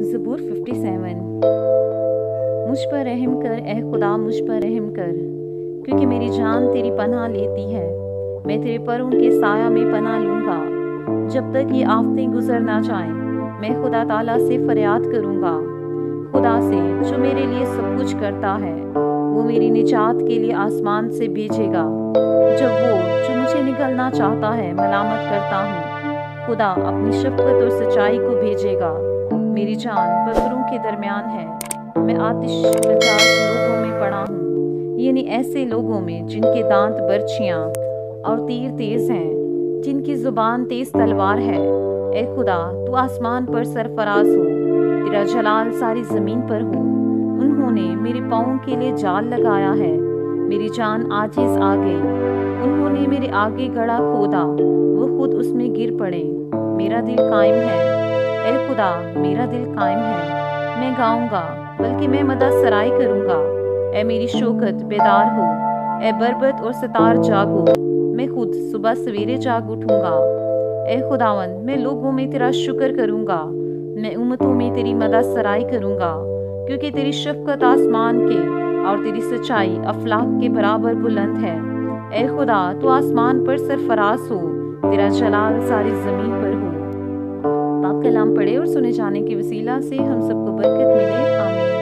ज़बूर 57। मुझ पर रहम कर ए खुदा, मुझ पर रहम कर, क्योंकि मेरी जान तेरी पनाह लेती है। मैं तेरे परों के साया में पनाह लूँगा जब तक ये आफतें गुजर ना जाएं। मैं खुदा ताला से फरियाद करूँगा, खुदा से जो मेरे लिए सब कुछ करता है। वो मेरी निजात के लिए आसमान से भेजेगा जब वो जो मुझे निगलना चाहता है मलामत करता हूँ। खुदा अपनी शफ़क़त और सच्चाई को भेजेगा। मेरी जान बंदरों के दरमियान है। मैं आतिश मिजाज लोगों में पड़ा हूँ, यानी ऐसे लोगों में जिनके दांत बर्छियाँ और तीर तेज हैं, जिनकी जुबान तेज तलवार है। ए खुदा, तू आसमान पर सरफराज हो, तेरा जलाल सारी ज़मीन पर हो। उन्होंने मेरे पाँवों के लिए जाल लगाया है, मेरी जान आजिज़ आ गई। उन्होंने मेरे आगे गड़ा खोदा, वो खुद उसमें गिर पड़े। मेरा दिल कायम है, ए खुदा, मेरा दिल कायम है। मैं गाऊंगा, बल्कि मैं मदद सराय करूंगा। ए मेरी शौकत बेदार हो, ए बरबत और सितार जागो। मैं खुद सुबह सवेरे जाग उठूंगा। ए खुदावन, मैं लोगों में तेरा शुक्र करूंगा, मैं उम्मतों में तेरी मदद सराय करूंगा, क्योंकि तेरी शफ़क़त आसमान के और तेरी सच्चाई अफलाक के बराबर बुलंद है। ए खुदा, तू आसमान पर सरफराज हो, तेरा जलाल सारी ज़मीन पर हो। पाक कलाम पढ़े और सुने जाने के वसीला से हम सबको बरकत मिले। आमीन।